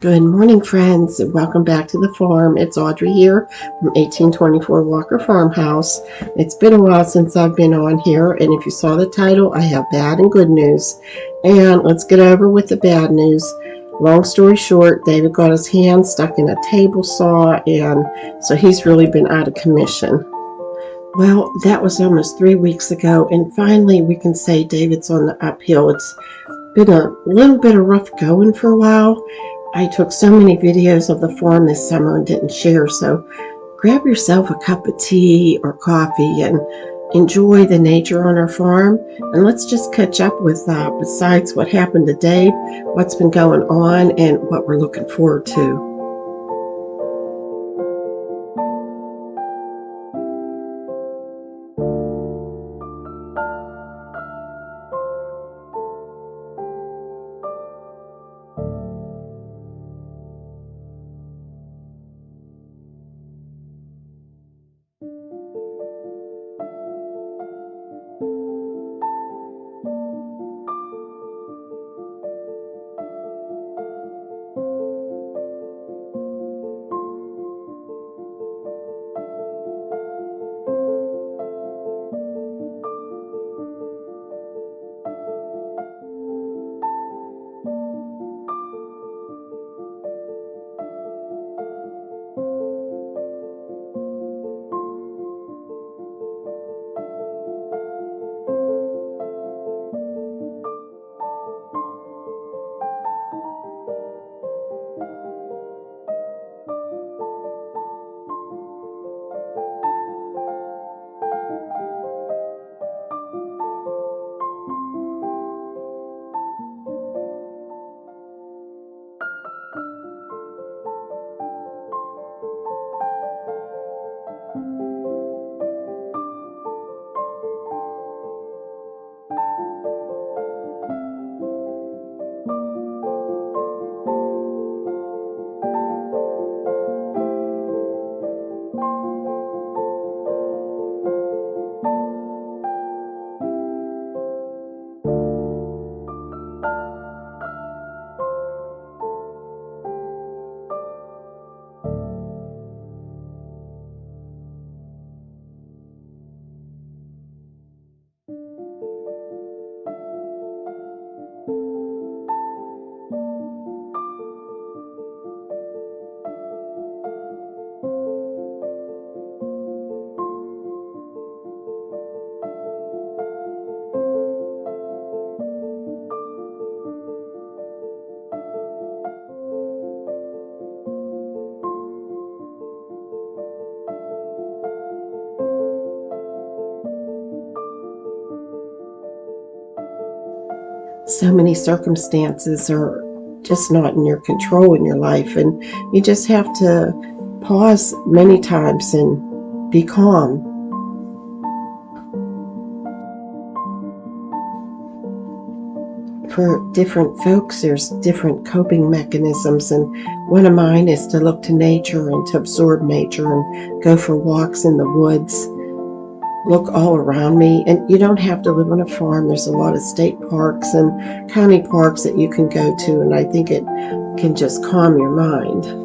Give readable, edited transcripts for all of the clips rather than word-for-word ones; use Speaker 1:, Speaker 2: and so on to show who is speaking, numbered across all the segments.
Speaker 1: Good morning, friends, and welcome back to the farm. It's Audrey here from 1824 Walker Farmhouse. It's been a while since I've been on here, and if you saw the title, I have bad and good news. And let's get over with the bad news. Long story short, David got his hand stuck in a table saw, and so he's really been out of commission. Well, that was almost 3 weeks ago, and finally we can say David's on the uphill. It's been a little bit of rough going for a while. I took so many videos of the farm this summer and didn't share, so grab yourself a cup of tea or coffee and enjoy the nature on our farm. And let's just catch up with, besides what happened to Dave, what's been going on and what we're looking forward to. So many circumstances are just not in your control in your life, and you just have to pause many times and be calm. For different folks, there's different coping mechanisms, and one of mine is to look to nature and to absorb nature and go for walks in the woods, look all around me. And you don't have to live on a farm. There's a lot of state parks and county parks that you can go to, and I think it can just calm your mind.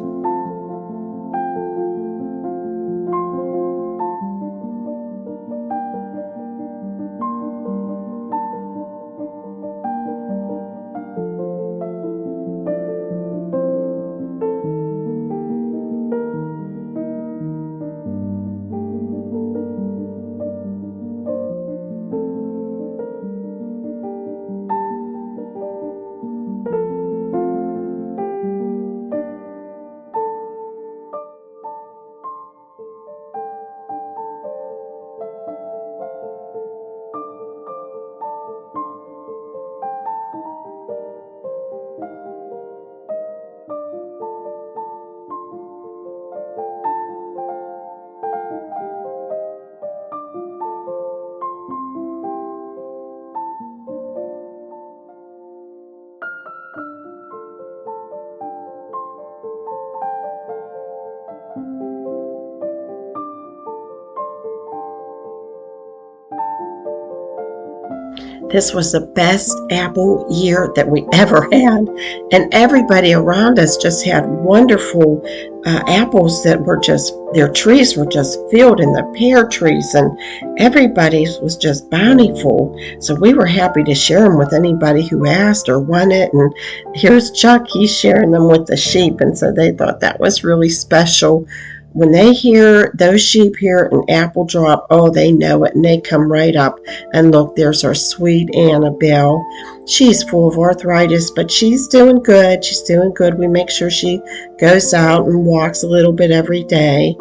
Speaker 1: This was the best apple year that we ever had, and everybody around us just had wonderful apples that were just, their trees were just filled, in the pear trees, and everybody's was just bountiful. So we were happy to share them with anybody who asked or wanted. And here's Chuck, he's sharing them with the sheep, and so they thought that was really special. When they hear, those sheep hear an apple drop, oh, they know it, and they come right up. And look, there's our sweet Annabelle. She's full of arthritis, but she's doing good. She's doing good. We make sure she goes out and walks a little bit every day.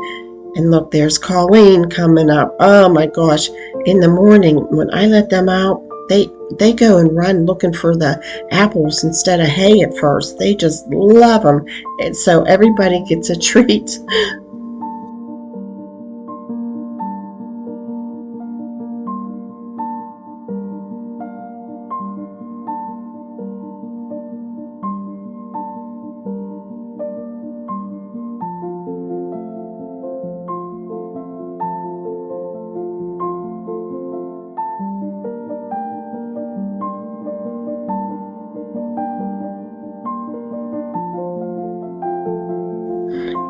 Speaker 1: And look, there's Colleen coming up. Oh my gosh, in the morning when I let them out, they go and run looking for the apples instead of hay at first. They just love them. And so everybody gets a treat.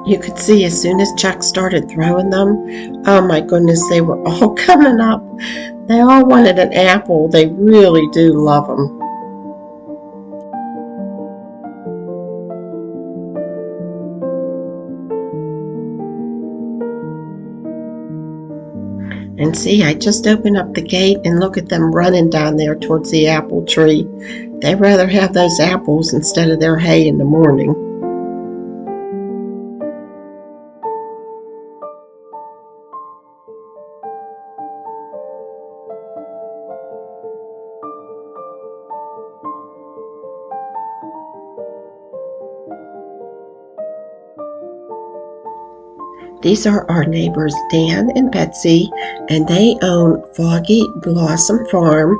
Speaker 1: You could see as soon as Chuck started throwing them, oh my goodness, they were all coming up. They all wanted an apple. They really do love them. And see, I just opened up the gate and look at them running down there towards the apple tree. They'd rather have those apples instead of their hay in the morning. These are our neighbors, Dan and Betsy, and they own Foggy Blossom Farm.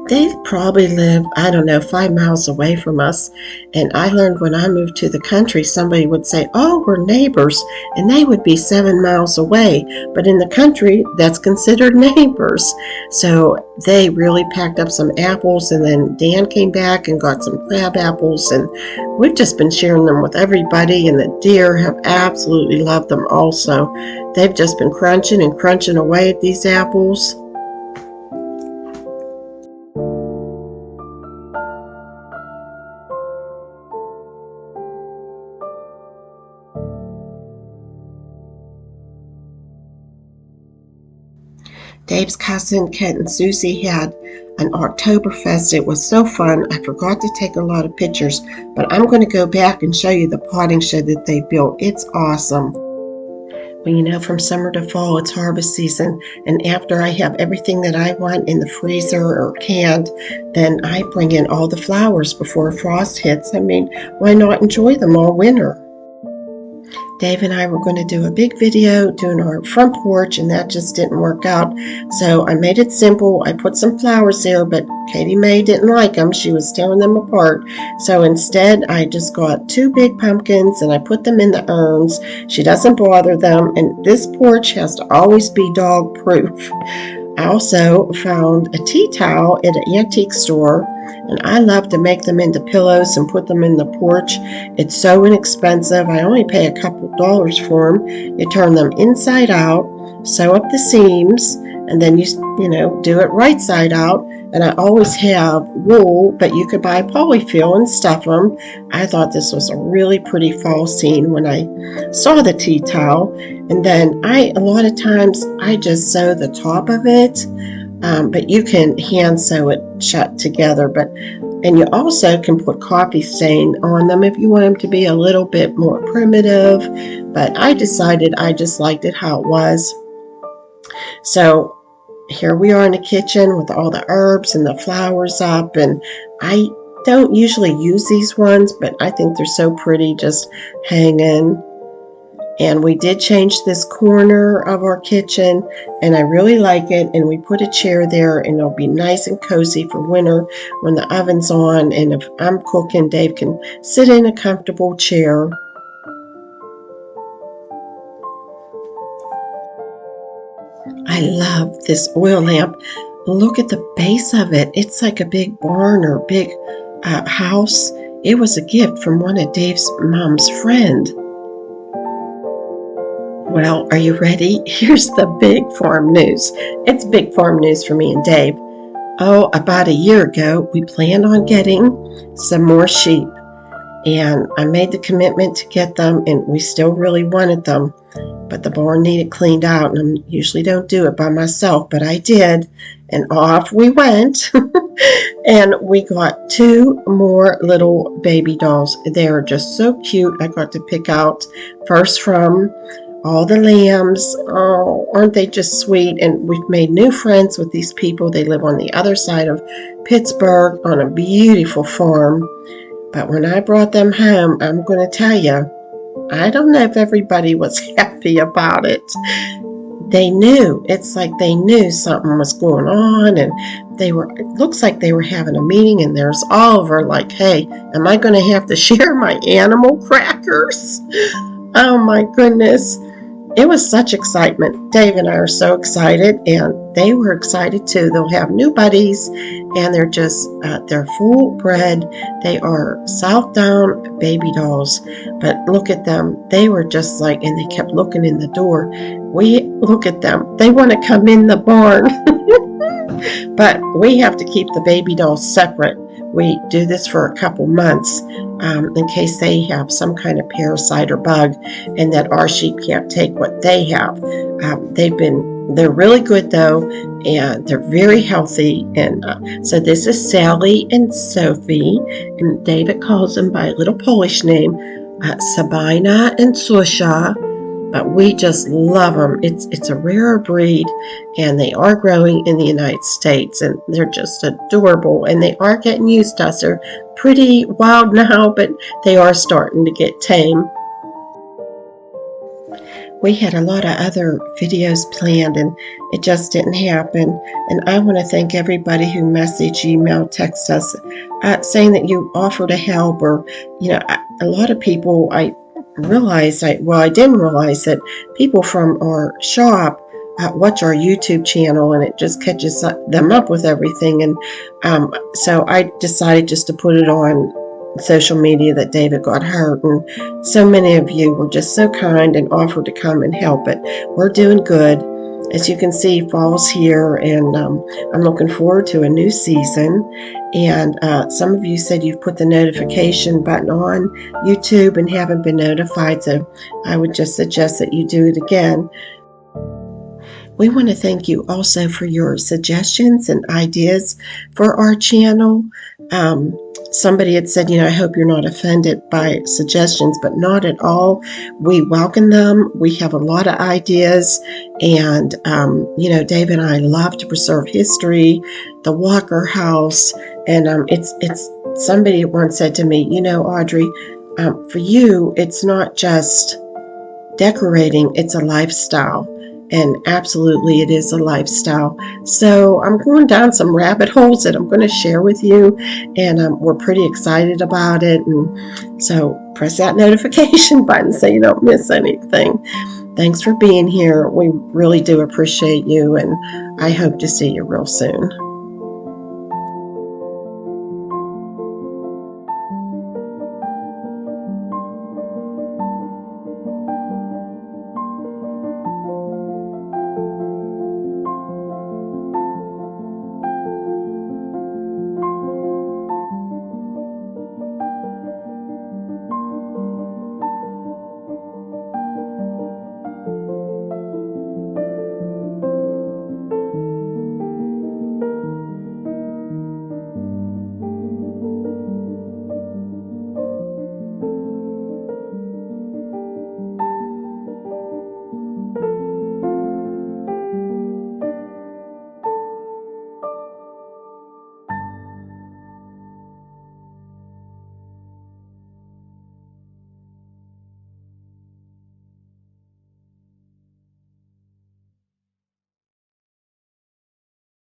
Speaker 1: They probably live, I don't know, 5 miles away from us. And I learned when I moved to the country, somebody would say, oh, we're neighbors, and they would be 7 miles away. But in the country, that's considered neighbors. So they really packed up some apples, and then Dan came back and got some crab apples, and we've just been sharing them with everybody, and the deer have absolutely loved them also. They've just been crunching and crunching away at these apples. Dave's cousin Kent and Susie had an Oktoberfest. It was so fun. I forgot to take a lot of pictures, but I'm going to go back and show you the potting shed that they built. It's awesome. Well, you know, from summer to fall, it's harvest season, and after I have everything that I want in the freezer or canned, then I bring in all the flowers before frost hits. I mean, why not enjoy them all winter? Dave and I were going to do a big video doing our front porch, and that just didn't work out. So I made it simple. I put some flowers there, but Katie Mae didn't like them. She was tearing them apart. So instead, I just got 2 big pumpkins and I put them in the urns. She doesn't bother them, and this porch has to always be dog proof. I also found a tea towel at an antique store, and I love to make them into pillows and put them in the porch. It's so inexpensive. I only pay a couple dollars for them. You turn them inside out, sew up the seams, and then you know, do it right side out. And I always have wool, but you could buy polyfill and stuff them. I thought this was a really pretty fall scene when I saw the tea towel. And then a lot of times I just sew the top of it, but you can hand sew it shut together. And you also can put coffee stain on them if you want them to be a little bit more primitive. But I decided I just liked it how it was. So here we are in the kitchen with all the herbs and the flowers up, and I don't usually use these ones, but I think they're so pretty just hanging. And we did change this corner of our kitchen, and I really like it. And we put a chair there, and it'll be nice and cozy for winter when the oven's on. And if I'm cooking, Dave can sit in a comfortable chair. I love this oil lamp. Look at the base of it. It's like a big barn or big house. It was a gift from one of Dave's mom's friend. Well, are you ready? Here's the big farm news. It's big farm news for me and Dave. Oh, about a year ago, we planned on getting some more sheep. And I made the commitment to get them, and we still really wanted them. But the barn needed cleaned out, and I usually don't do it by myself, but I did. And off we went. And we got 2 more little baby dolls. They are just so cute. I got to pick out first from all the lambs. Oh, aren't they just sweet? And we've made new friends with these people. They live on the other side of Pittsburgh on a beautiful farm. But when I brought them home, I'm going to tell you, I don't know if everybody was happy about it. They knew. It's like they knew something was going on, and it looks like they were having a meeting, and there's Oliver like, hey, am I going to have to share my animal crackers? Oh my goodness. It was such excitement. Dave and I are so excited, and they were excited too. They'll have new buddies, and they're full bred. They are Southdown baby dolls, but look at them. They were just like, and they kept looking in the door. Look at them. They want to come in the barn. But we have to keep the baby dolls separate. We do this for a couple months in case they have some kind of parasite or bug, and that our sheep can't take what they have. They're really good though, and they're very healthy. And so this is Sally and Sophie, and David calls them by a little Polish name, Sabina and Susha. But we just love them. It's a rare breed, and they are growing in the United States, and they're just adorable, and they are getting used to us. They're pretty wild now, but they are starting to get tame. We had a lot of other videos planned, and it just didn't happen. And I want to thank everybody who messaged, emailed, text us, saying that you offer to help, or a lot of people I didn't realize that people from our shop watch our YouTube channel, and it just catches them up with everything. And so I decided just to put it on social media that David got hurt, and so many of you were just so kind and offered to come and help. But we're doing good. As you can see, fall's here, and I'm looking forward to a new season. And some of you said you've put the notification button on YouTube and haven't been notified, so I would just suggest that you do it again. We want to thank you also for your suggestions and ideas for our channel. Somebody had said, I hope you're not offended by suggestions, but not at all. We welcome them. We have a lot of ideas, and Dave and I love to preserve history, the Walker House, and it's somebody once said to me, Audrey, for you, it's not just decorating, it's a lifestyle. And absolutely, it is a lifestyle. So I'm going down some rabbit holes that I'm going to share with you, and we're pretty excited about it. And so press that notification button so you don't miss anything. Thanks for being here. We really do appreciate you, and I hope to see you real soon.